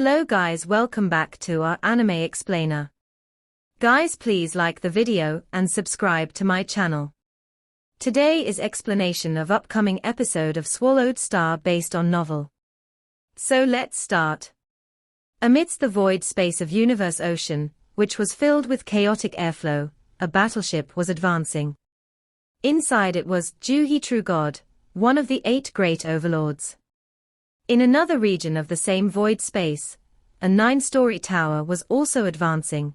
Hello guys, welcome back to our anime explainer. Guys, please like the video and subscribe to my channel. Today is explanation of upcoming episode of Swallowed Star based on novel. So let's start. Amidst the void space of universe ocean, which was filled with chaotic airflow, a battleship was advancing. Inside it was Juhi, True God, one of the 8 great overlords. In another region of the same void space, a 9-story tower was also advancing.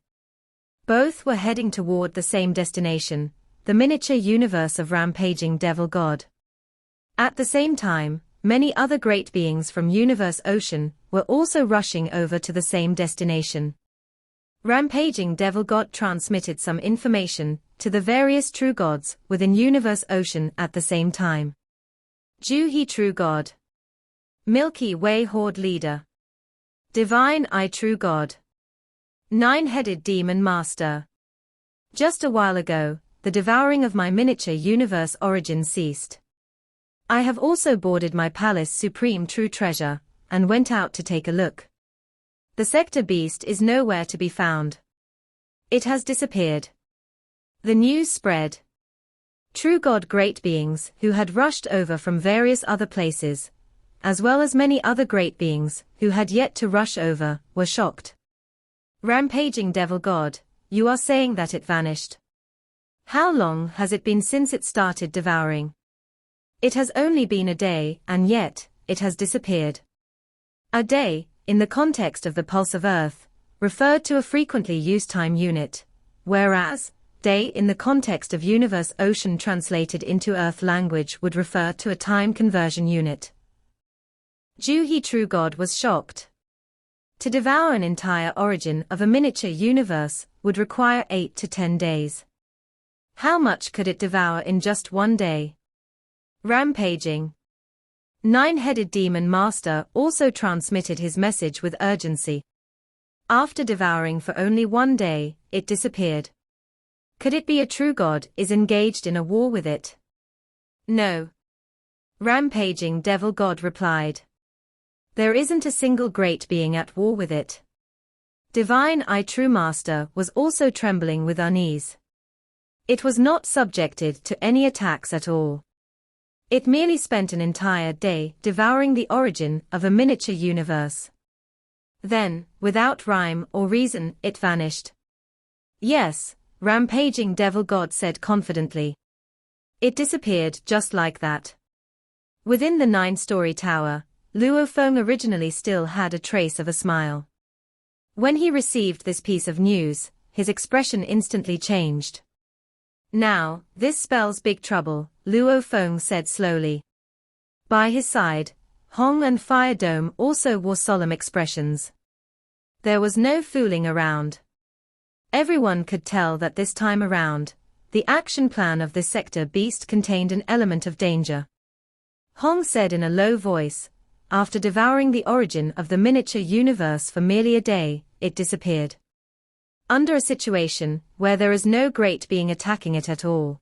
Both were heading toward the same destination, the miniature universe of rampaging devil god. At the same time, many other great beings from Universe Ocean were also rushing over to the same destination. Rampaging devil god transmitted some information to the various true gods within Universe Ocean at the same time. Juhi, True God. Milky Way Horde Leader. Divine Eye, True God. 9-headed Demon Master. Just a while ago, the devouring of my miniature universe origin ceased. I have also boarded my palace supreme true treasure, and went out to take a look. The sector beast is nowhere to be found. It has disappeared. The news spread. True God great beings who had rushed over from various other places, as well as many other great beings who had yet to rush over, were shocked. Rampaging devil god, you are saying that it vanished? How long has it been since it started devouring? It has only been a day, and yet, it has disappeared. A day, in the context of the pulse of Earth, referred to a frequently used time unit, whereas, day in the context of Universe Ocean translated into Earth language would refer to a time conversion unit. Juhi, True God, was shocked. To devour an entire origin of a miniature universe would require 8 to 10 days. How much could it devour in just one day? Rampaging. 9-headed Demon Master also transmitted his message with urgency. After devouring for only one day, it disappeared. Could it be a true god is engaged in a war with it? No. Rampaging devil god replied. There isn't a single great being at war with it. Divine Eye True Master was also trembling with unease. It was not subjected to any attacks at all. It merely spent an entire day devouring the origin of a miniature universe. Then, without rhyme or reason, it vanished. Yes, Rampaging Devil God said confidently. It disappeared just like that. Within the 9-story tower, Luo Feng originally still had a trace of a smile. When he received this piece of news, his expression instantly changed. Now, this spells big trouble, Luo Feng said slowly. By his side, Hong and Fire Dome also wore solemn expressions. There was no fooling around. Everyone could tell that this time around, the action plan of this sector beast contained an element of danger. Hong said in a low voice, after devouring the origin of the miniature universe for merely a day, it disappeared. Under a situation where there is no great being attacking it at all.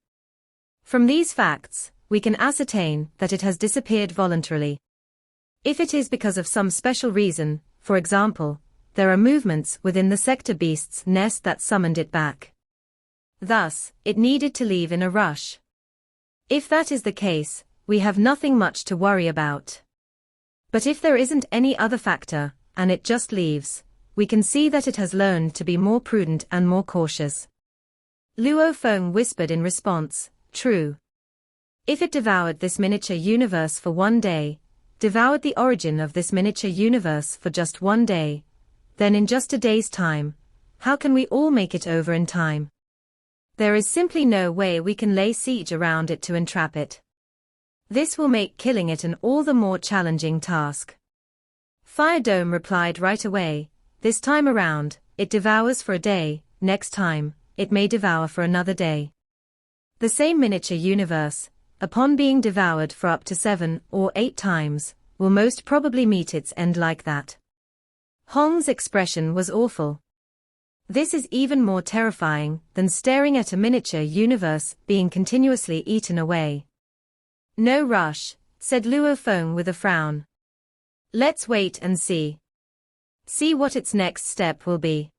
From these facts, we can ascertain that it has disappeared voluntarily. If it is because of some special reason, for example, there are movements within the sector beast's nest that summoned it back. Thus, it needed to leave in a rush. If that is the case, we have nothing much to worry about. But if there isn't any other factor, and it just leaves, we can see that it has learned to be more prudent and more cautious. Luo Feng whispered in response, true. If it devoured this miniature universe for one day, devoured the origin of this miniature universe for just one day, then in just a day's time, how can we all make it over in time? There is simply no way we can lay siege around it to entrap it. This will make killing it an all the more challenging task. Fire Dome replied right away, this time around, it devours for a day, next time, it may devour for another day. The same miniature universe, upon being devoured for up to 7 or 8 times, will most probably meet its end like that. Hong's expression was awful. This is even more terrifying than staring at a miniature universe being continuously eaten away. No rush, said Luo Feng with a frown. Let's wait and see. See what its next step will be.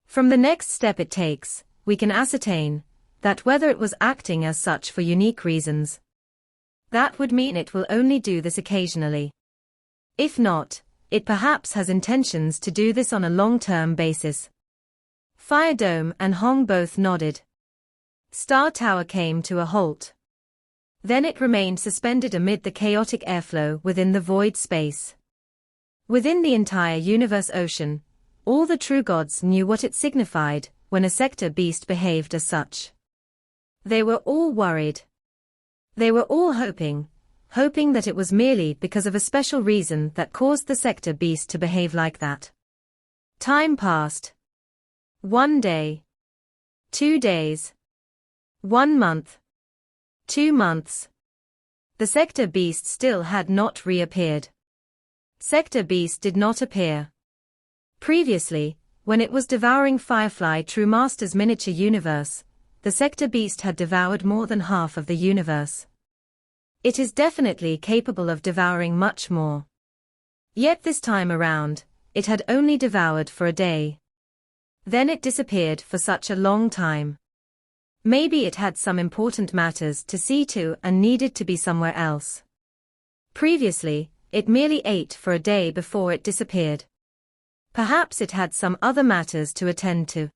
From the next step it takes, we can ascertain that whether it was acting as such for unique reasons. That would mean it will only do this occasionally. If not, it perhaps has intentions to do this on a long-term basis. Fire Dome and Hong both nodded. Star Tower came to a halt. Then it remained suspended amid the chaotic airflow within the void space. Within the entire universe ocean, all the true gods knew what it signified when a sector beast behaved as such. They were all worried. They were all hoping that it was merely because of a special reason that caused the sector beast to behave like that. Time passed. 1 day. 2 days. 1 month. 2 months. The sector beast still had not reappeared. Sector beast did not appear. Previously, when it was devouring Firefly True Master's miniature universe, the sector beast had devoured more than half of the universe. It is definitely capable of devouring much more. Yet this time around, it had only devoured for a day. Then it disappeared for such a long time. Maybe it had some important matters to see to and needed to be somewhere else. Previously, it merely ate for a day before it disappeared. Perhaps it had some other matters to attend to.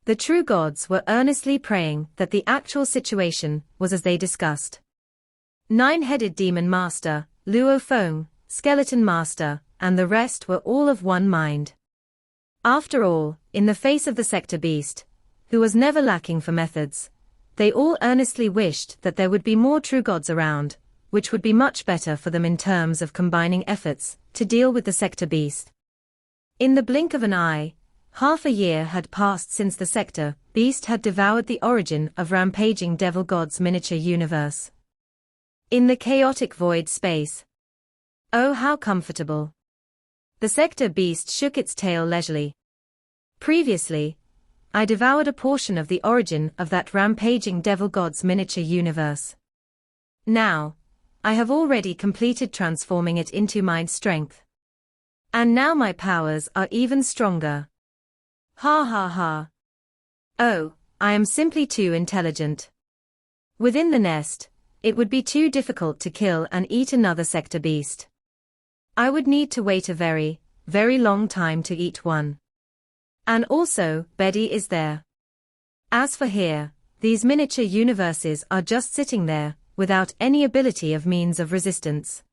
The true gods were earnestly praying that the actual situation was as they discussed. Nine-headed demon master, Luo Feng, skeleton master, and the rest were all of one mind. After all, in the face of the sector beast, who was never lacking for methods, they all earnestly wished that there would be more true gods around, which would be much better for them in terms of combining efforts to deal with the sector beast. In the blink of an eye, half a year had passed since the sector beast had devoured the origin of rampaging devil god's miniature universe. In the chaotic void space. Oh, how comfortable. The sector beast shook its tail leisurely. Previously, I devoured a portion of the origin of that rampaging devil god's miniature universe. Now, I have already completed transforming it into mind strength. And now my powers are even stronger. Ha ha ha. Oh, I am simply too intelligent. Within the nest, it would be too difficult to kill and eat another sector beast. I would need to wait a very, very long time to eat one. And also, Betty is there. As for here, these miniature universes are just sitting there, without any ability of means of resistance.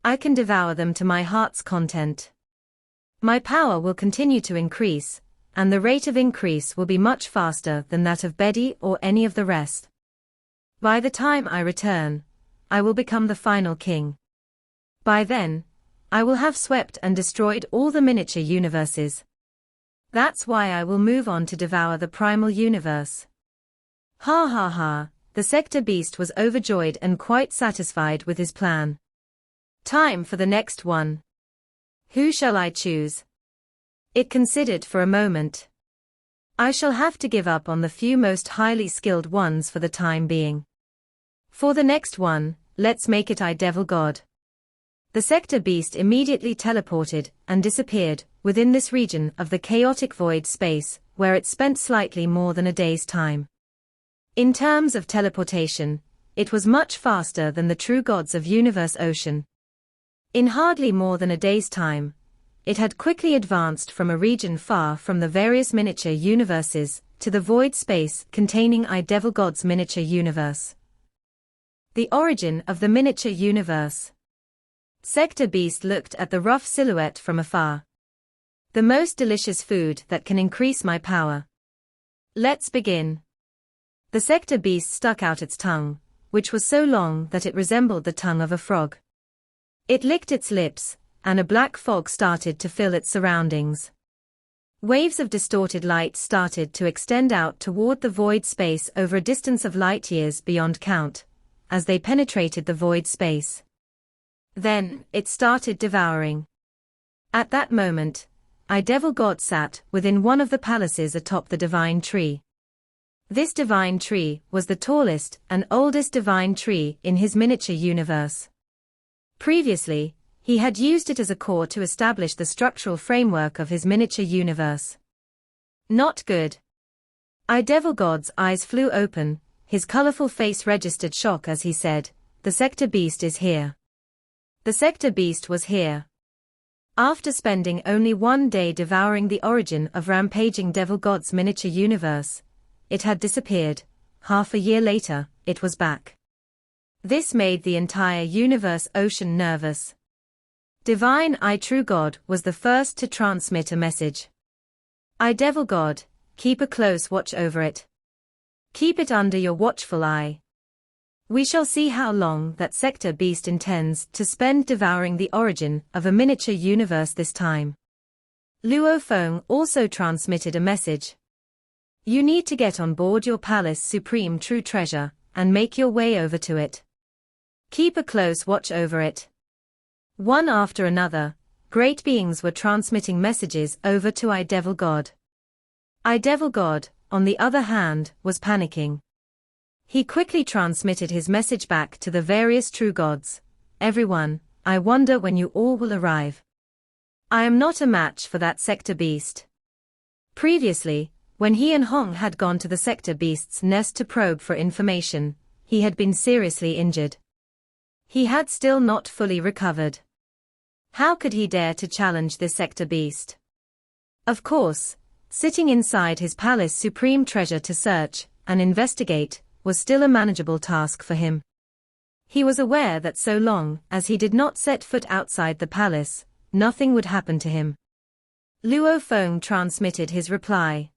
I can devour them to my heart's content. My power will continue to increase, and the rate of increase will be much faster than that of Betty or any of the rest. By the time I return, I will become the final king. By then, I will have swept and destroyed all the miniature universes. That's why I will move on to devour the primal universe. Ha ha ha, the sector beast was overjoyed and quite satisfied with his plan. Time for the next one. Who shall I choose? It considered for a moment. I shall have to give up on the few most highly skilled ones for the time being. For the next one, let's make it I Devil God. The sector beast immediately teleported and disappeared within this region of the chaotic void space, where it spent slightly more than a day's time. In terms of teleportation, it was much faster than the true gods of Universe Ocean. In hardly more than a day's time, it had quickly advanced from a region far from the various miniature universes to the void space containing I Devil God's miniature universe. The origin of the miniature universe. Sector Beast looked at the rough silhouette from afar. The most delicious food that can increase my power. Let's begin. The Sector Beast stuck out its tongue, which was so long that it resembled the tongue of a frog. It licked its lips, and a black fog started to fill its surroundings. Waves of distorted light started to extend out toward the void space over a distance of light years beyond count, as they penetrated the void space. Then, it started devouring. At that moment, I Devil God sat within one of the palaces atop the divine tree. This divine tree was the tallest and oldest divine tree in his miniature universe. Previously, He had used it as a core to establish the structural framework of his miniature universe. Not good. Devil God's eyes flew open, his colorful face registered shock as he said, "The Sector Beast is here." The Sector Beast was here. After spending only one day devouring the origin of rampaging Devil God's miniature universe, it had disappeared. Half a year later, it was back. This made the entire universe ocean nervous. Divine True God was the first to transmit a message. Devil God, keep a close watch over it. Keep it under your watchful eye. We shall see how long that Sector Beast intends to spend devouring the origin of a miniature universe this time. Luo Feng also transmitted a message. You need to get on board your palace supreme true treasure, and make your way over to it. Keep a close watch over it. One after another, great beings were transmitting messages over to Devil God. Devil God, on the other hand, was panicking. He quickly transmitted his message back to the various true gods. Everyone, I wonder when you all will arrive. I am not a match for that Sector Beast. Previously, when he and Hong had gone to the Sector Beast's nest to probe for information, he had been seriously injured. He had still not fully recovered. How could he dare to challenge this Sector Beast? Of course, sitting inside his palace supreme treasure to search and investigate was still a manageable task for him. He was aware that so long as he did not set foot outside the palace, nothing would happen to him. Luo Feng transmitted his reply.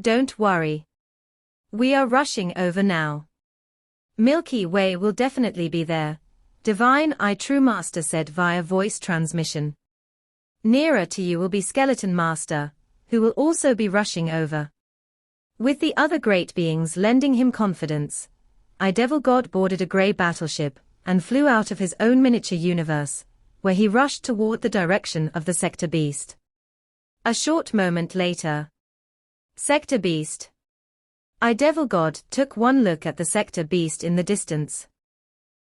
Don't worry. We are rushing over now. Milky Way will definitely be there, Divine True Master said via voice transmission. Nearer to you will be Skeleton Master, who will also be rushing over. With the other great beings lending him confidence, Devil God boarded a grey battleship and flew out of his own miniature universe, where he rushed toward the direction of the Sector Beast. A short moment later. Sector Beast. Devil God took one look at the Sector Beast in the distance.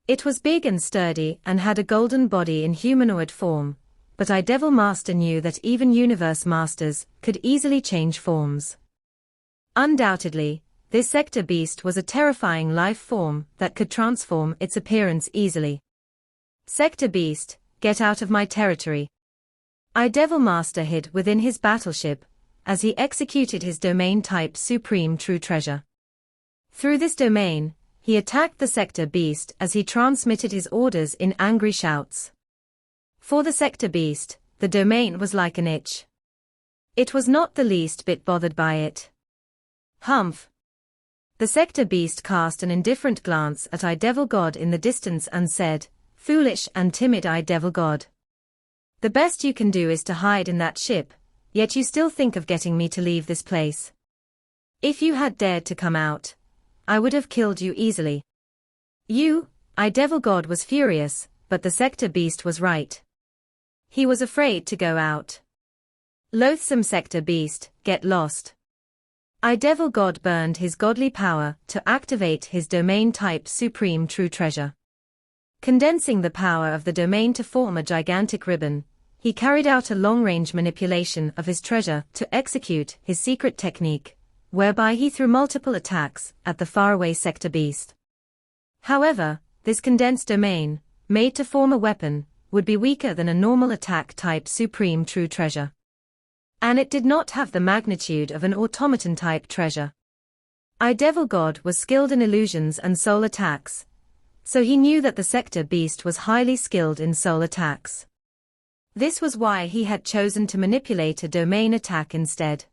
It was big and sturdy and had a golden body in humanoid form, but Devil Master knew that even Universe Masters could easily change forms. Undoubtedly, this Sector Beast was a terrifying life form that could transform its appearance easily. Sector Beast, get out of my territory. Devil Master hid within his battleship, as he executed his domain-type supreme true treasure. Through this domain, he attacked the Sector Beast as he transmitted his orders in angry shouts. For the Sector Beast, the domain was like an itch. It was not the least bit bothered by it. Humph. The Sector Beast cast an indifferent glance at Devil God in the distance and said, foolish and timid Devil God. The best you can do is to hide in that ship, yet you still think of getting me to leave this place. If you had dared to come out, I would have killed you easily. Devil God was furious, but the Sector Beast was right. He was afraid to go out. Loathsome Sector Beast, get lost. Devil God burned his godly power to activate his domain-type supreme true treasure. Condensing the power of the domain to form a gigantic ribbon, he carried out a long-range manipulation of his treasure to execute his secret technique, whereby he threw multiple attacks at the faraway Sector Beast. However, this condensed domain, made to form a weapon, would be weaker than a normal attack-type supreme true treasure. And it did not have the magnitude of an automaton-type treasure. Devil God was skilled in illusions and soul attacks, so he knew that the Sector Beast was highly skilled in soul attacks. This was why he had chosen to manipulate a domain attack instead.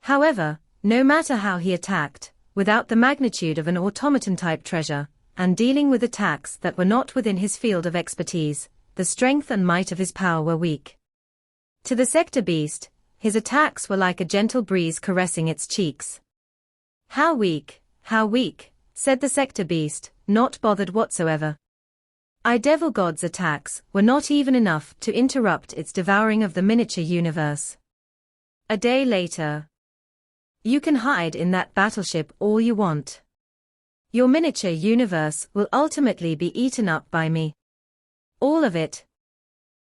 However, no matter how he attacked, without the magnitude of an automaton-type treasure, and dealing with attacks that were not within his field of expertise, the strength and might of his power were weak. To the Sector Beast, his attacks were like a gentle breeze caressing its cheeks. How weak, said the Sector Beast, not bothered whatsoever. Devil God's attacks were not even enough to interrupt its devouring of the miniature universe. A day later. You can hide in that battleship all you want. Your miniature universe will ultimately be eaten up by me. All of it,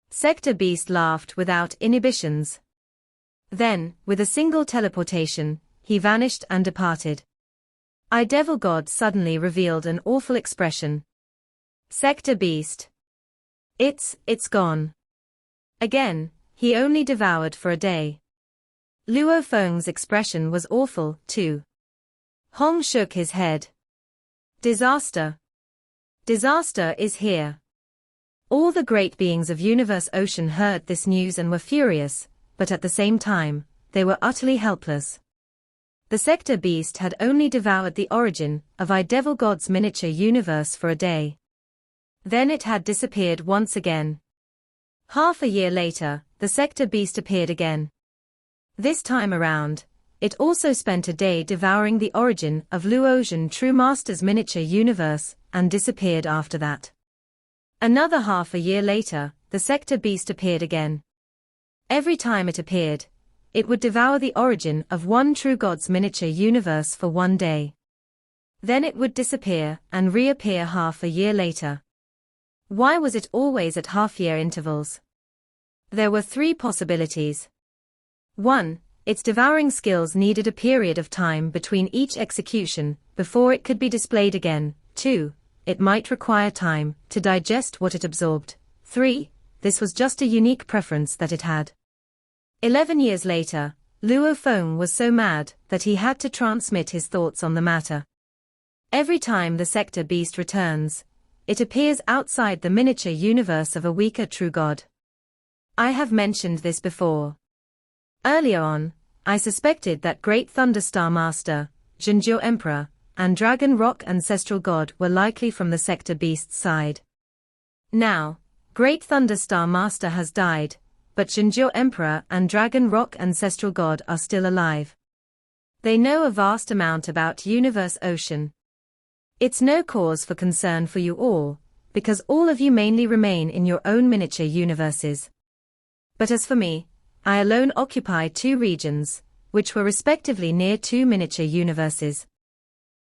Sector Beast laughed without inhibitions. Then, with a single teleportation, he vanished and departed. Devil God suddenly revealed an awful expression. Sector Beast. It's gone. Again, he only devoured for a day. Luo Feng's expression was awful, too. Hong shook his head. Disaster. Disaster is here. All the great beings of Universe Ocean heard this news and were furious, but at the same time, they were utterly helpless. The Sector Beast had only devoured the origin of Devil God's miniature universe for a day. Then it had disappeared once again. Half a year later, the Sector Beast appeared again. This time around, it also spent a day devouring the origin of Luotian True Master's miniature universe and disappeared after that. Another half a year later, the Sector Beast appeared again. Every time it appeared, it would devour the origin of one True God's miniature universe for one day. Then it would disappear and reappear half a year later. Why was it always at half-year intervals? There were three possibilities. 1. Its devouring skills needed a period of time between each execution before it could be displayed again. 2. It might require time to digest what it absorbed. 3. This was just a unique preference that it had. 11 years later, Luo Feng was so mad that he had to transmit his thoughts on the matter. Every time the Sector Beast returns, it appears outside the miniature universe of a weaker true god. I have mentioned this before. Earlier on, I suspected that Great Thunder Star Master, Jinjiu Emperor, and Dragon Rock Ancestral God were likely from the Sector Beast's side. Now, Great Thunder Star Master has died, but Jinjiu Emperor and Dragon Rock Ancestral God are still alive. They know a vast amount about Universe Ocean. It's no cause for concern for you all, because all of you mainly remain in your own miniature universes. But as for me, I alone occupy two regions, which were respectively near two miniature universes.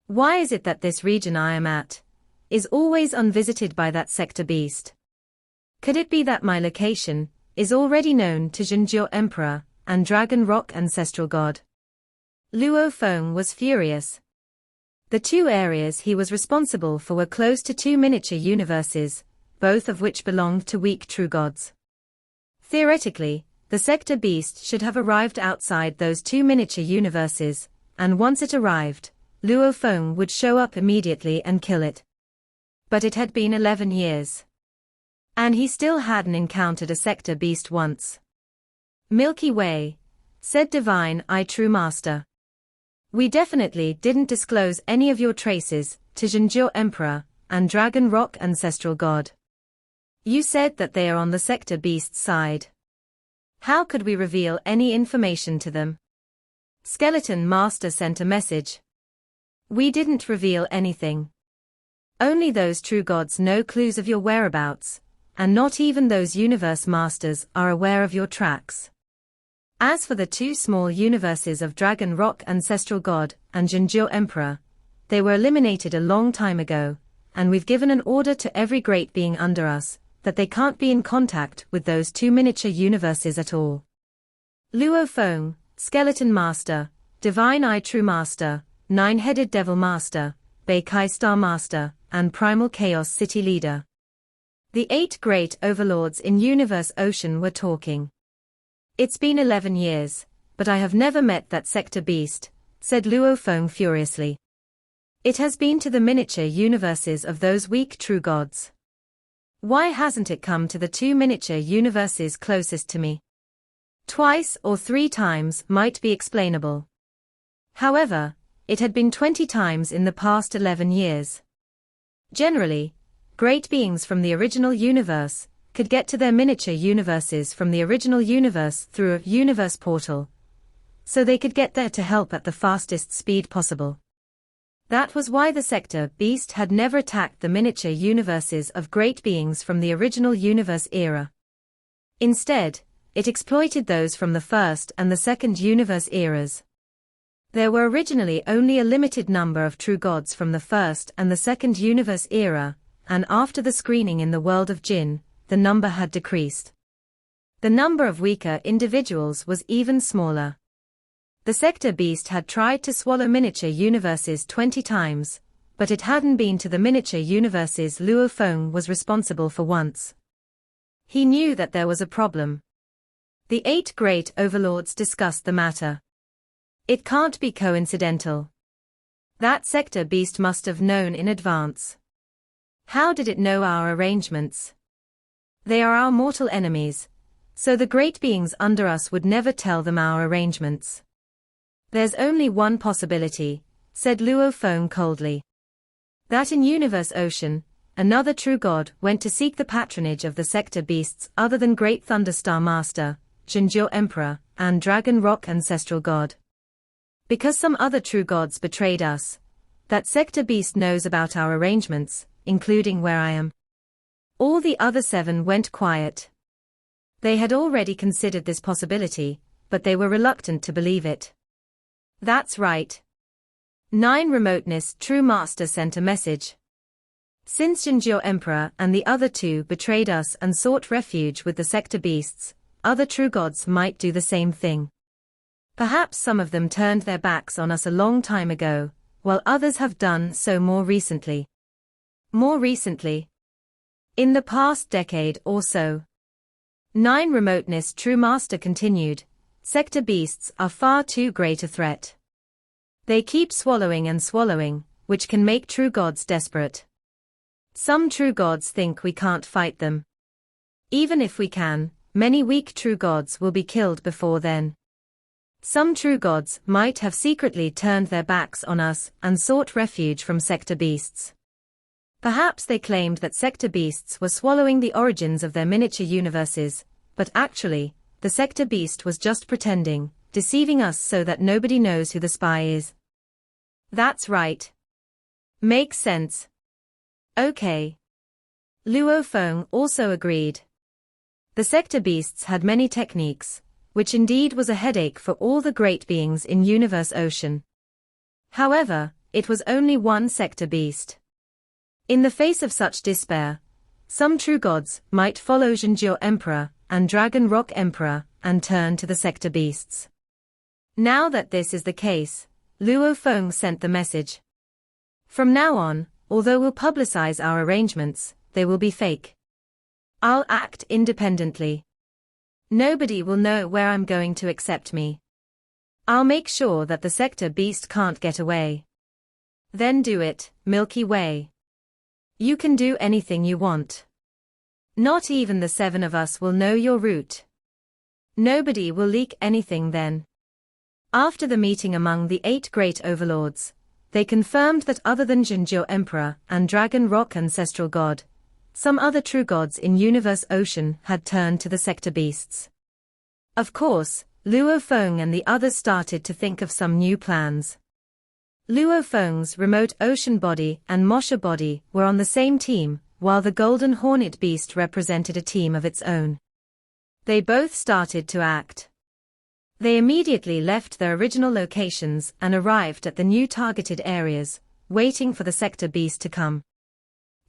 Why is it that this region I am at is always unvisited by that Sector Beast? Could it be that my location is already known to Jinjiu Emperor and Dragon Rock Ancestral God? Luo Feng was furious. The two areas he was responsible for were close to two miniature universes, both of which belonged to weak true gods. Theoretically, the Sector Beast should have arrived outside those two miniature universes, and once it arrived, Luo Feng would show up immediately and kill it. But it had been 11 years. And he still hadn't encountered a Sector Beast once. Milky Way, said Divine Eye True Master. We definitely didn't disclose any of your traces to Jinjiu Emperor and Dragon Rock Ancestral God. You said that they are on the Sector Beast's side. How could we reveal any information to them? Skeleton Master sent a message. We didn't reveal anything. Only those true gods know clues of your whereabouts, and not even those universe masters are aware of your tracks. As for the two small universes of Dragon Rock Ancestral God and Jinjiu Emperor, they were eliminated a long time ago, and we've given an order to every great being under us, that they can't be in contact with those two miniature universes at all. Luo Feng, Skeleton Master, Divine Eye True Master, Nine-Headed Devil Master, Beikai Star Master, and Primal Chaos City Leader. The 8 great overlords in Universe Ocean were talking. It's been 11 years, but I have never met that Sector Beast, said Luo Feng furiously. It has been to the miniature universes of those weak true gods. Why hasn't it come to the two miniature universes closest to me? Twice or 3 times might be explainable. However, it had been 20 times in the past 11 years. Generally, great beings from the original universe could get to their miniature universes from the original universe through a universe portal, so they could get there to help at the fastest speed possible. That was why the Sector Beast had never attacked the miniature universes of great beings from the original universe era. Instead, it exploited those from the first and the second universe eras. There were originally only a limited number of true gods from the first and the second universe era, and after the screening in the world of Jinn, the number had decreased. The number of weaker individuals was even smaller. The sector beast had tried to swallow miniature universes 20 times, but it hadn't been to the miniature universes Luo Feng was responsible for once. He knew that there was a problem. The 8 great overlords discussed the matter. It can't be coincidental. That sector beast must have known in advance. How did it know our arrangements? They are our mortal enemies, so the great beings under us would never tell them our arrangements. There's only one possibility, said Luo Feng coldly. That in Universe Ocean, another true god went to seek the patronage of the sector beasts other than Great Thunderstar Master, Zhenjiao Emperor, and Dragon Rock Ancestral God. Because some other true gods betrayed us, that sector beast knows about our arrangements, including where I am. All the other 7 went quiet. They had already considered this possibility, but they were reluctant to believe it. That's right. 9 Remoteness True Master sent a message. Since Zhenjiao Emperor and the other 2 betrayed us and sought refuge with the sector beasts, other true gods might do the same thing. Perhaps some of them turned their backs on us a long time ago, while others have done so more recently. More recently? In the past decade or so. 9 Remoteness True Master continued, sector beasts are far too great a threat. They keep swallowing and swallowing, which can make true gods desperate. Some true gods think we can't fight them. Even if we can, many weak true gods will be killed before then. Some true gods might have secretly turned their backs on us and sought refuge from sector beasts. Perhaps they claimed that sector beasts were swallowing the origins of their miniature universes, but actually, the sector beast was just pretending, deceiving us so that nobody knows who the spy is. That's right. Makes sense. Okay. Luo Feng also agreed. The sector beasts had many techniques, which indeed was a headache for all the great beings in Universe Ocean. However, it was only one sector beast. In the face of such despair, some true gods might follow Zhenjiao Emperor and Dragon Rock Emperor and turn to the sector beasts. Now that this is the case, Luo Feng sent the message. From now on, although we'll publicize our arrangements, they will be fake. I'll act independently. Nobody will know where I'm going to accept me. I'll make sure that the sector beast can't get away. Then do it, Milky Way. You can do anything you want. Not even the 7 of us will know your route. Nobody will leak anything then. After the meeting among the 8 great overlords, they confirmed that other than Zhenjiao Emperor and Dragon Rock Ancestral God, some other true gods in Universe Ocean had turned to the sector beasts. Of course, Luo Feng and the others started to think of some new plans. Luo Feng's remote ocean body and Mosha body were on the same team, while the golden hornet beast represented a team of its own. They both started to act. They immediately left their original locations and arrived at the new targeted areas, waiting for the sector beast to come.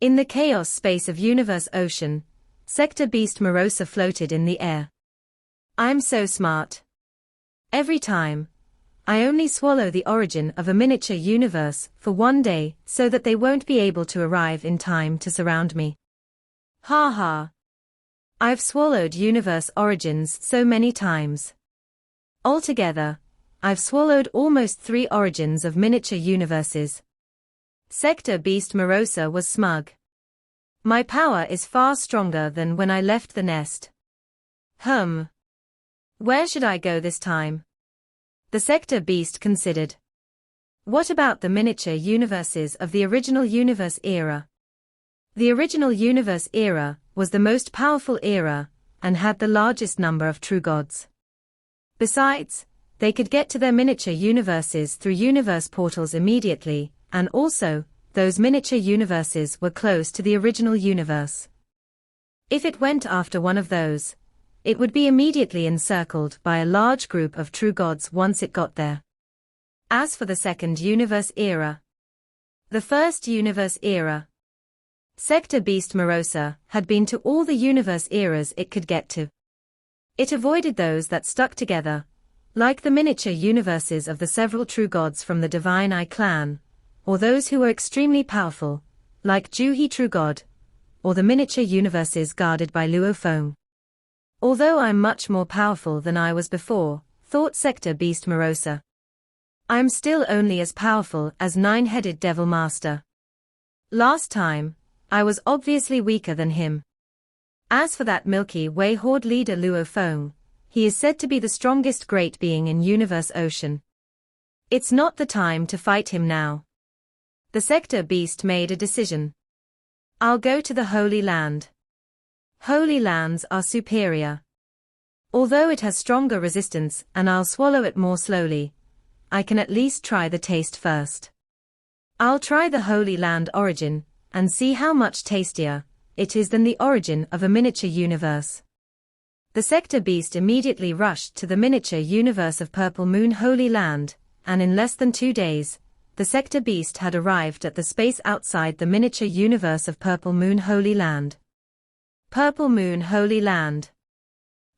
In the chaos space of Universe Ocean, sector beast Morosa floated in the air. I'm so smart. Every time, I only swallow the origin of a miniature universe for one day so that they won't be able to arrive in time to surround me. Ha ha. I've swallowed universe origins so many times. Altogether, I've swallowed almost 3 origins of miniature universes. Sector beast Morosa was smug. My power is far stronger than when I left the nest. Where should I go this time? The sector beast considered. What about the miniature universes of the original universe era? The original universe era was the most powerful era, and had the largest number of true gods. Besides, they could get to their miniature universes through universe portals immediately, and also, those miniature universes were close to the original universe. If it went after one of those, it would be immediately encircled by a large group of true gods once it got there. As for the second universe era, the first universe era, sector beast Morosa had been to all the universe eras it could get to. It avoided those that stuck together, like the miniature universes of the several true gods from the Divine Eye clan, or those who were extremely powerful, like Juhi True God, or the miniature universes guarded by Luo Feng. Although I'm much more powerful than I was before, thought Sector Beast Morosa. I'm still only as powerful as Nine-Headed Devil Master. Last time, I was obviously weaker than him. As for that Milky Way Horde leader Luo Feng, he is said to be the strongest great being in Universe Ocean. It's not the time to fight him now. The Sector Beast made a decision. I'll go to the Holy Land. Holy lands are superior. Although it has stronger resistance and I'll swallow it more slowly, I can at least try the taste first. I'll try the Holy Land origin, and see how much tastier it is than the origin of a miniature universe. The Sector Beast immediately rushed to the miniature universe of Purple Moon Holy Land, and in less than 2 days, the Sector Beast had arrived at the space outside the miniature universe of Purple Moon Holy Land. Purple Moon Holy Land.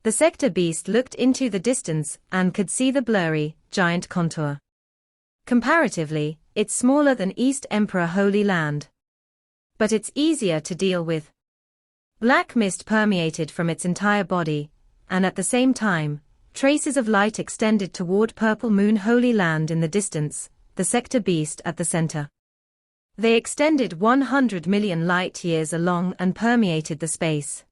The Sector Beast looked into the distance and could see the blurry, giant contour. Comparatively, it's smaller than East Emperor Holy Land. But it's easier to deal with. Black mist permeated from its entire body, and at the same time, traces of light extended toward Purple Moon Holy Land in the distance, the Sector Beast at the center. They extended 100 million light-years along and permeated the space.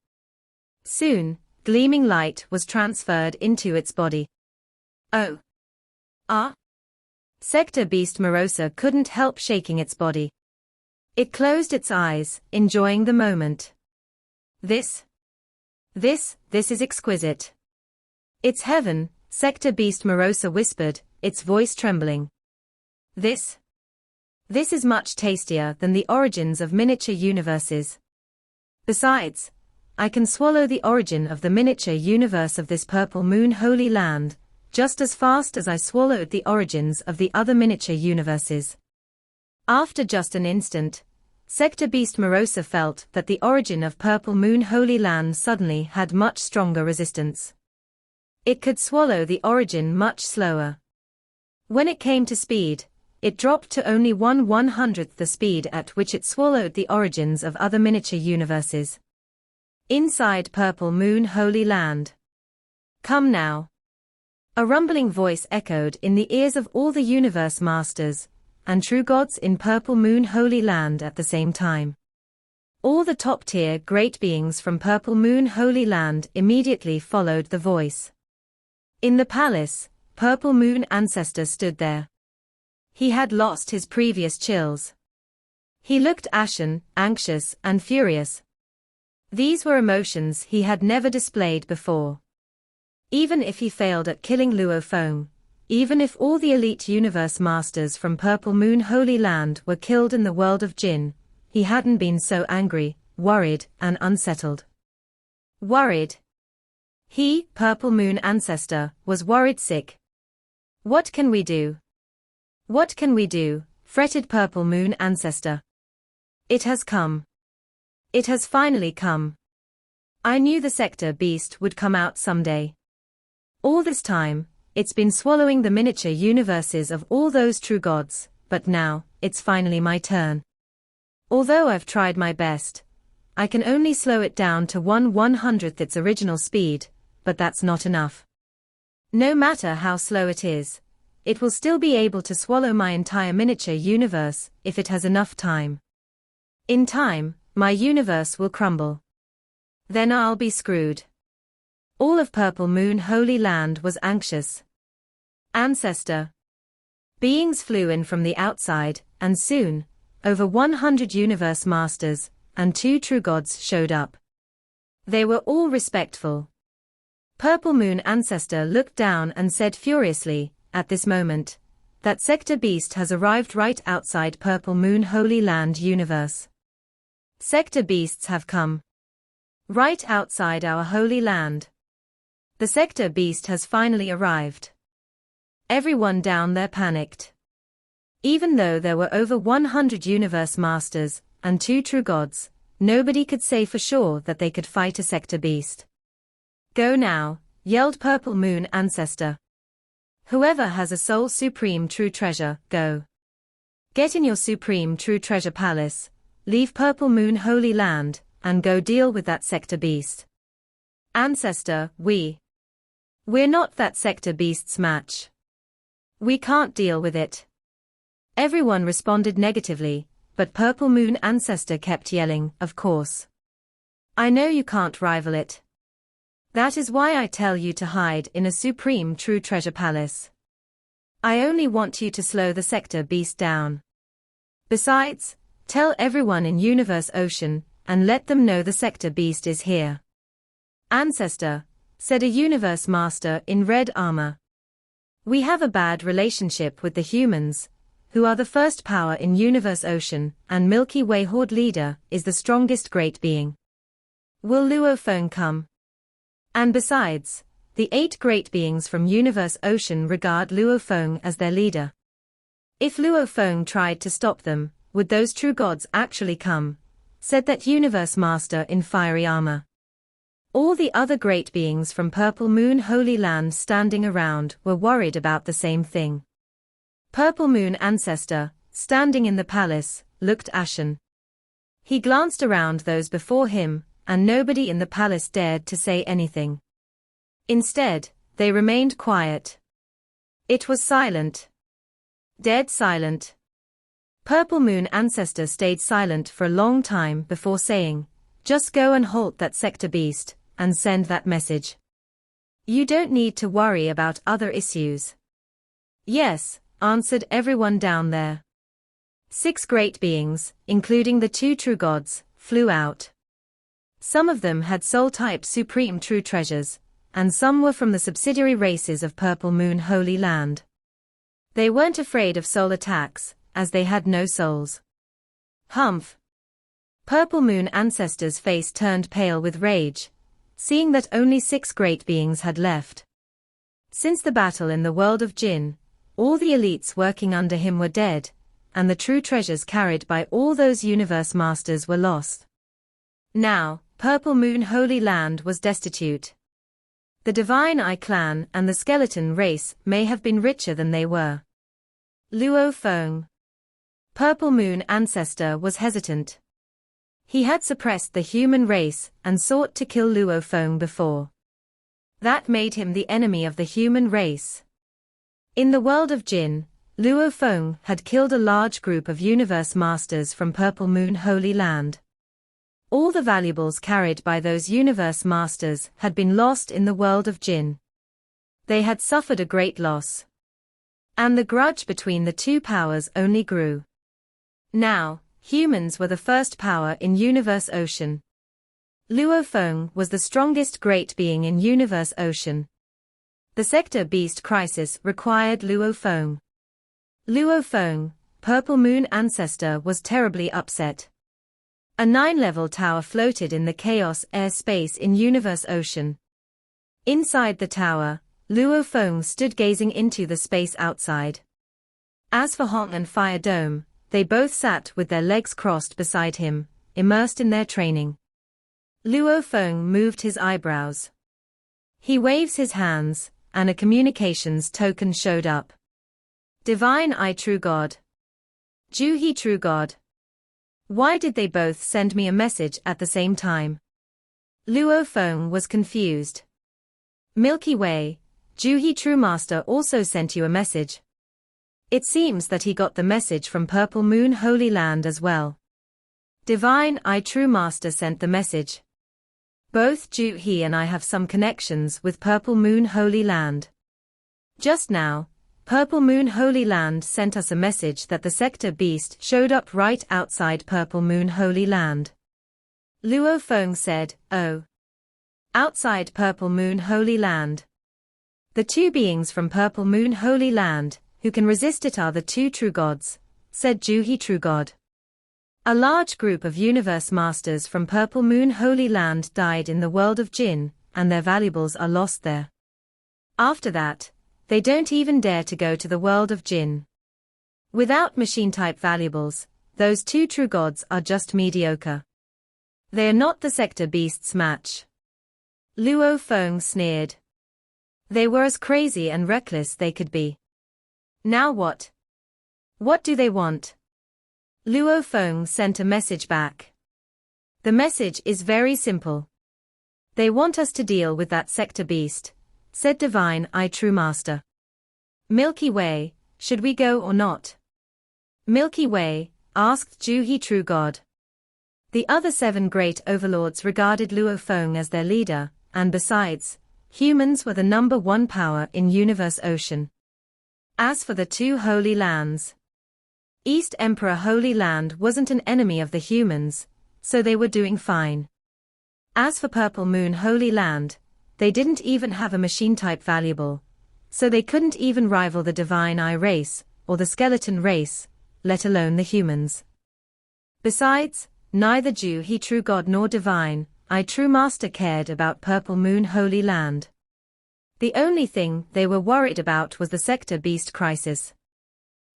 Soon, gleaming light was transferred into its body. Oh. Ah? Sector Beast Morosa couldn't help shaking its body. It closed its eyes, enjoying the moment. This is exquisite. It's heaven, Sector Beast Morosa whispered, its voice trembling. This is much tastier than the origins of miniature universes. Besides, I can swallow the origin of the miniature universe of this Purple Moon Holy Land, just as fast as I swallowed the origins of the other miniature universes. After just an instant, Sector Beast Morosa felt that the origin of Purple Moon Holy Land suddenly had much stronger resistance. It could swallow the origin much slower. When it came to speed, it dropped to only 1/100th the speed at which it swallowed the origins of other miniature universes. Inside Purple Moon Holy Land. Come now. A rumbling voice echoed in the ears of all the universe masters and true gods in Purple Moon Holy Land at the same time. All the top-tier great beings from Purple Moon Holy Land immediately followed the voice. In the palace, Purple Moon Ancestor stood there. He had lost his previous chills. He looked ashen, anxious, and furious. These were emotions he had never displayed before. Even if he failed at killing Luo Feng, even if all the elite universe masters from Purple Moon Holy Land were killed in the world of Jinn, he hadn't been so angry, worried, and unsettled. Worried. He, Purple Moon Ancestor, was worried sick. What can we do? What can we do? Fretted Purple Moon Ancestor. It has come. It has finally come. I knew the Sector Beast would come out someday. All this time, it's been swallowing the miniature universes of all those true gods, but now, it's finally my turn. Although I've tried my best, I can only slow it down to 1/100th its original speed, but that's not enough. No matter how slow it is, it will still be able to swallow my entire miniature universe if it has enough time. In time, my universe will crumble. Then I'll be screwed. All of Purple Moon Holy Land was anxious. Ancestor. Beings flew in from the outside, and soon, over 100 universe masters and 2 true gods showed up. They were all respectful. Purple Moon Ancestor looked down and said furiously, at this moment, that Sector Beast has arrived right outside Purple Moon Holy Land universe. Sector Beasts have come. Right outside our Holy Land. The Sector Beast has finally arrived. Everyone down there panicked. Even though there were over 100 universe masters and 2 true gods, nobody could say for sure that they could fight a Sector Beast. Go now, yelled Purple Moon Ancestor. Whoever has a soul supreme true treasure, go. Get in your supreme true treasure palace, leave Purple Moon Holy Land, and go deal with that sector beast. Ancestor, we're not that sector beast's match. We can't deal with it. Everyone responded negatively, but Purple Moon Ancestor kept yelling, of course. I know you can't rival it. That is why I tell you to hide in a supreme true treasure palace. I only want you to slow the sector beast down. Besides, tell everyone in Universe Ocean, and let them know the sector beast is here. Ancestor, said a Universe Master in red armor. We have a bad relationship with the humans, who are the first power in Universe Ocean, and Milky Way Horde leader is the strongest great being. Will Luo Feng come? And besides, the 8 great beings from Universe Ocean regard Luo Feng as their leader. If Luo Feng tried to stop them, would those true gods actually come? Said that Universe Master in fiery armor. All the other great beings from Purple Moon Holy Land standing around were worried about the same thing. Purple Moon Ancestor, standing in the palace, looked ashen. He glanced around those before him, and nobody in the palace dared to say anything. Instead, they remained quiet. It was silent. Dead silent. Purple Moon Ancestor stayed silent for a long time before saying, just go and halt that sector beast, and send that message. You don't need to worry about other issues. Yes, answered everyone down there. 6 great beings, including the 2 true gods, flew out. Some of them had soul-type supreme true treasures, and some were from the subsidiary races of Purple Moon Holy Land. They weren't afraid of soul attacks, as they had no souls. Humph! Purple Moon Ancestor's face turned pale with rage, seeing that only 6 great beings had left. Since the battle in the world of Jinn, all the elites working under him were dead, and the true treasures carried by all those Universe Masters were lost. Now, Purple Moon Holy Land was destitute. The Divine Eye clan and the skeleton race may have been richer than they were. Luo Feng. Purple Moon Ancestor was hesitant. He had suppressed the human race and sought to kill Luo Feng before. That made him the enemy of the human race. In the world of Jinn, Luo Feng had killed a large group of Universe Masters from Purple Moon Holy Land. All the valuables carried by those Universe Masters had been lost in the world of Jinn. They had suffered a great loss. And the grudge between the 2 powers only grew. Now, humans were the first power in Universe Ocean. Luo Feng was the strongest great being in Universe Ocean. The sector beast crisis required Luo Feng. Luo Feng, Purple Moon Ancestor, was terribly upset. A 9-level tower floated in the chaos airspace in Universe Ocean. Inside the tower, Luo Feng stood gazing into the space outside. As for Hong and Fire Dome, they both sat with their legs crossed beside him, immersed in their training. Luo Feng moved his eyebrows. He waves his hands, and a communications token showed up. Divine Eye True God. Juhi True God. Why did they both send me a message at the same time? Luo Feng was confused. Milky Way, Juhi True Master also sent you a message. It seems that he got the message from Purple Moon Holy Land as well. Divine Eye True Master sent the message. Both Juhi and I have some connections with Purple Moon Holy Land. Just now, Purple Moon Holy Land sent us a message that the sector beast showed up right outside Purple Moon Holy Land. Luo Feng said, oh. Outside Purple Moon Holy Land. The 2 beings from Purple Moon Holy Land, who can resist it, are the 2 true gods, said Juhi True God. A large group of Universe Masters from Purple Moon Holy Land died in the world of Jinn, and their valuables are lost there. After that, they don't even dare to go to the world of Jinn. Without machine-type valuables, those 2 true gods are just mediocre. They are not the sector beast's match. Luo Feng sneered. They were as crazy and reckless they could be. Now what? What do they want? Luo Feng sent a message back. The message is very simple. They want us to deal with that sector beast, said Divine I True Master. Milky Way, should we go or not? Milky Way, asked Ju He True God. The other 7 great overlords regarded Luo Feng as their leader, and besides, humans were the number 1 power in Universe Ocean. As for the 2 Holy Lands, East Emperor Holy Land wasn't an enemy of the humans, so they were doing fine. As for Purple Moon Holy Land, they didn't even have a machine-type valuable, so they couldn't even rival the Divine Eye race, or the Skeleton race, let alone the humans. Besides, neither Ju He True God nor Divine I True Master cared about Purple Moon Holy Land. The only thing they were worried about was the Sector Beast crisis.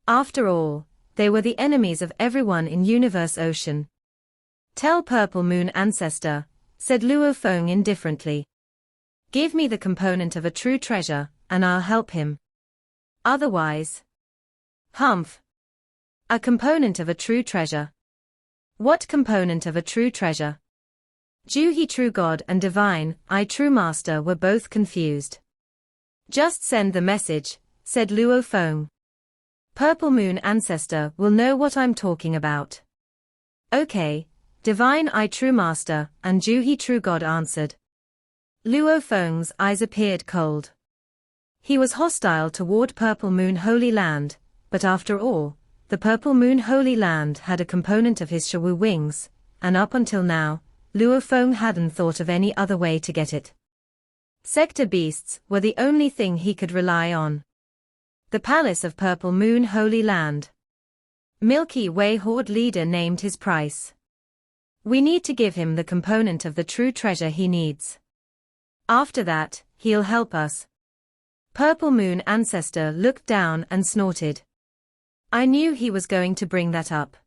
After all, they were the enemies of everyone in Universe Ocean. Tell Purple Moon Ancestor, said Luo Feng indifferently. Give me the component of a true treasure, and I'll help him. Otherwise. Humph. A component of a true treasure. What component of a true treasure? Ju He True God and Divine I True Master were both confused. Just send the message, said Luo Feng. Purple Moon Ancestor will know what I'm talking about. Okay, Divine I True Master and Ju He True God answered. Luo Feng's eyes appeared cold. He was hostile toward Purple Moon Holy Land, but after all, the Purple Moon Holy Land had a component of his Shawu wings, and up until now, Luo Feng hadn't thought of any other way to get it. Sector beasts were the only thing he could rely on. The Palace of Purple Moon Holy Land. Milky Way Horde leader named his price. We need to give him the component of the true treasure he needs. After that, he'll help us. Purple Moon Ancestor looked down and snorted. I knew he was going to bring that up.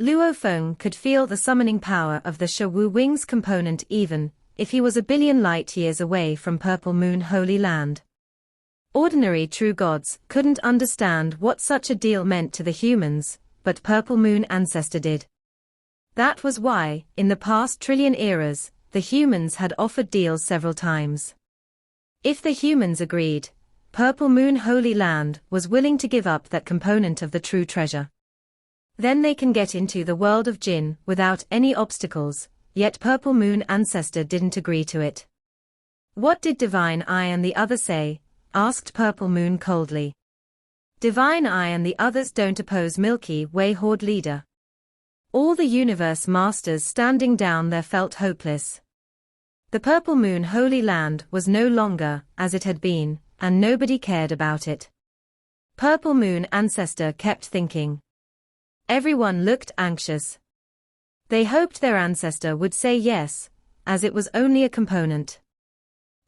Luo Feng could feel the summoning power of the Shawu Wings component even if he was a billion light years away from Purple Moon Holy Land. Ordinary true gods couldn't understand what such a deal meant to the humans, but Purple Moon Ancestor did. That was why, in the past trillion eras, the humans had offered deals several times. If the humans agreed, Purple Moon Holy Land was willing to give up that component of the true treasure. Then they can get into the world of Jinn without any obstacles, yet Purple Moon Ancestor didn't agree to it. What did Divine Eye and the other say? Asked Purple Moon coldly. Divine Eye and the others don't oppose Milky Way Horde leader. All the universe masters standing down there felt hopeless. The Purple Moon Holy Land was no longer as it had been, and nobody cared about it. Purple Moon Ancestor kept thinking. Everyone looked anxious. They hoped their ancestor would say yes, as it was only a component.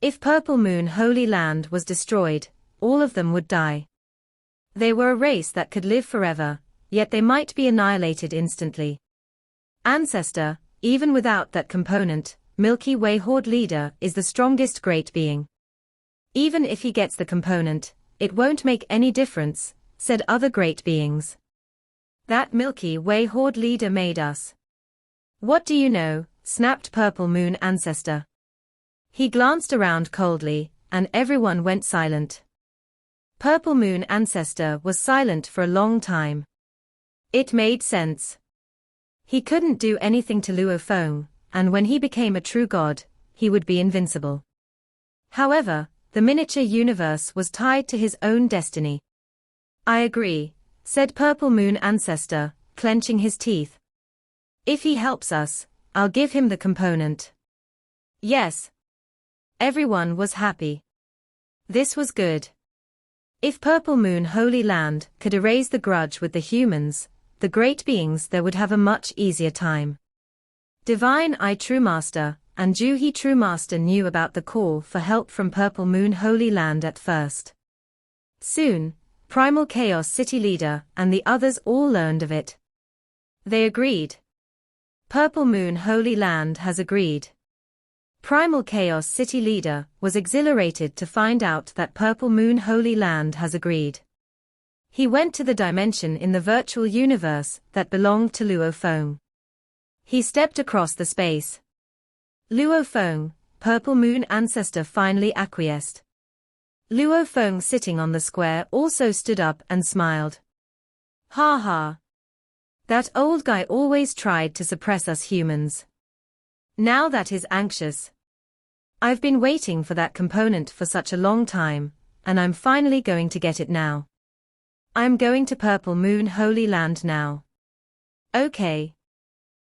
If Purple Moon Holy Land was destroyed, all of them would die. They were a race that could live forever, yet they might be annihilated instantly. Ancestor, even without that component, Milky Way Horde leader is the strongest great being. Even if he gets the component, it won't make any difference, said other great beings. That Milky Way Horde leader made us. What do you know? Snapped Purple Moon Ancestor. He glanced around coldly, and everyone went silent. Purple Moon Ancestor was silent for a long time. It made sense. He couldn't do anything to Luo Feng, and when he became a true god, he would be invincible. However, the miniature universe was tied to his own destiny. I agree, said Purple Moon Ancestor, clenching his teeth. If he helps us, I'll give him the component. Yes. Everyone was happy. This was good. If Purple Moon Holy Land could erase the grudge with the humans, the great beings there would have a much easier time. Divine Eye True Master and Ju He True Master knew about the call for help from Purple Moon Holy Land at first. Soon, Primal Chaos City Leader and the others all learned of it. They agreed. Purple Moon Holy Land has agreed. Primal Chaos City leader was exhilarated to find out that Purple Moon Holy Land has agreed. He went to the dimension in the virtual universe that belonged to Luo Feng. He stepped across the space. Luo Feng, Purple Moon ancestor, finally acquiesced. Luo Feng, sitting on the square, also stood up and smiled. Ha ha. That old guy always tried to suppress us humans. Now that is anxious. I've been waiting for that component for such a long time, and I'm finally going to get it now. I'm going to Purple Moon Holy Land now. Okay.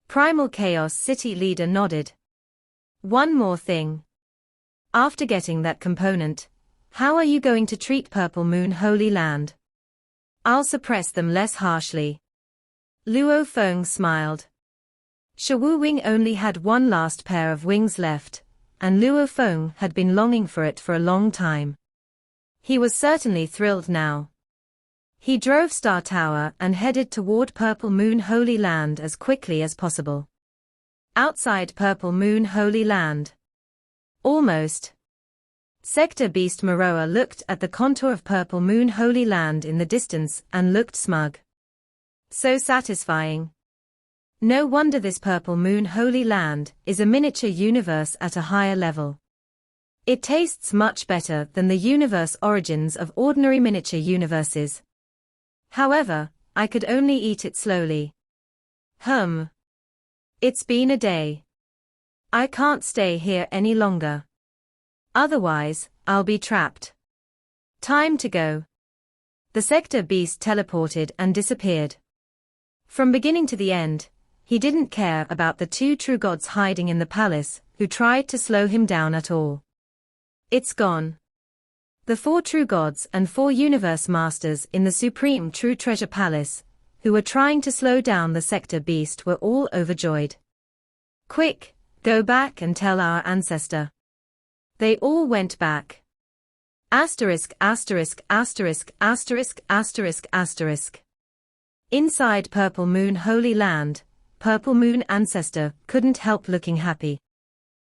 Primal Chaos City leader nodded. One more thing. After getting that component, how are you going to treat Purple Moon Holy Land? I'll suppress them less harshly. Luo Feng smiled. Shawu Wing only had one last pair of wings left, and Luo Feng had been longing for it for a long time. He was certainly thrilled now. He drove Star Tower and headed toward Purple Moon Holy Land as quickly as possible. Outside Purple Moon Holy Land. Almost. Sector Beast Maroa looked at the contour of Purple Moon Holy Land in the distance and looked smug. So satisfying. No wonder this Purple Moon Holy Land is a miniature universe at a higher level. It tastes much better than the universe origins of ordinary miniature universes. However, I could only eat it slowly. It's been a day. I can't stay here any longer. Otherwise, I'll be trapped. Time to go. The Sector Beast teleported and disappeared. From beginning to the end, he didn't care about the two true gods hiding in the palace, who tried to slow him down at all. It's gone. The 4 true gods and 4 universe masters in the Supreme True Treasure Palace, who were trying to slow down the Sector Beast, were all overjoyed. Quick, go back and tell our ancestor. They all went back. Asterisk, asterisk, asterisk, asterisk, asterisk, asterisk. Inside Purple Moon Holy Land, Purple Moon ancestor couldn't help looking happy.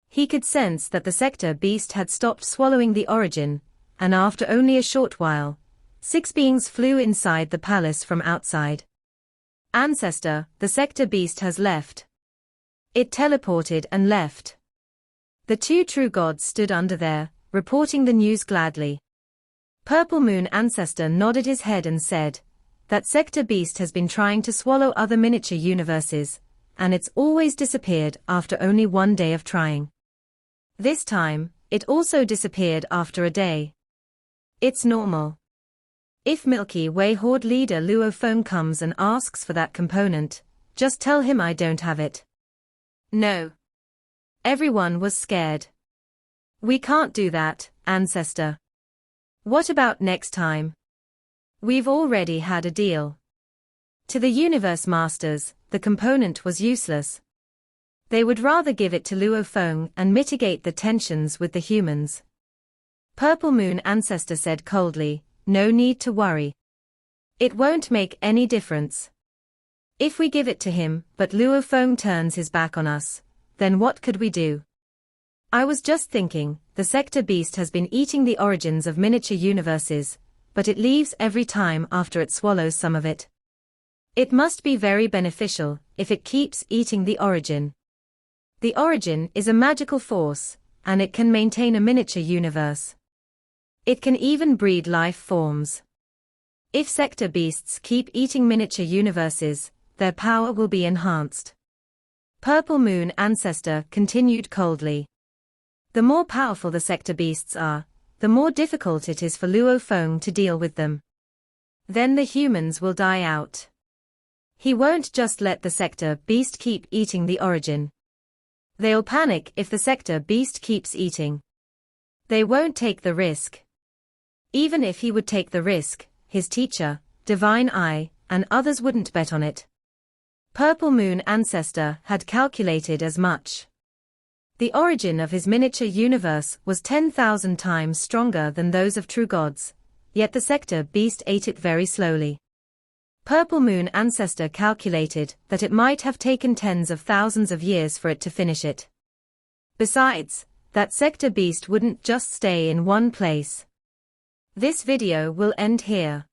He could sense that the Sector Beast had stopped swallowing the origin, and after only a short while, 6 beings flew inside the palace from outside. Ancestor, the Sector Beast has left. It teleported and left. The 2 true gods stood under there, reporting the news gladly. Purple Moon ancestor nodded his head and said, that Sector Beast has been trying to swallow other miniature universes, and it's always disappeared after only 1 day of trying. This time, it also disappeared after a day. It's normal. If Milky Way Horde leader Luo Feng comes and asks for that component, just tell him I don't have it. No. Everyone was scared. We can't do that, ancestor. What about next time? We've already had a deal. To the Universe Masters, the component was useless. They would rather give it to Luo Feng and mitigate the tensions with the humans. Purple Moon ancestor said coldly, no need to worry. It won't make any difference. If we give it to him, but Luo Feng turns his back on us, then what could we do? I was just thinking, the Sector Beast has been eating the origins of miniature universes, but it leaves every time after it swallows some of it. It must be very beneficial if it keeps eating the origin. The origin is a magical force, and it can maintain a miniature universe. It can even breed life forms. If Sector Beasts keep eating miniature universes, their power will be enhanced. Purple Moon ancestor continued coldly. The more powerful the Sector Beasts are, the more difficult it is for Luo Feng to deal with them. Then the humans will die out. He won't just let the Sector Beast keep eating the origin. They'll panic if the Sector Beast keeps eating. They won't take the risk. Even if he would take the risk, his teacher, Divine Eye, and others wouldn't bet on it. Purple Moon ancestor had calculated as much. The origin of his miniature universe was 10,000 times stronger than those of true gods, yet the Sector Beast ate it very slowly. Purple Moon ancestor calculated that it might have taken tens of thousands of years for it to finish it. Besides, that Sector Beast wouldn't just stay in one place. This video will end here.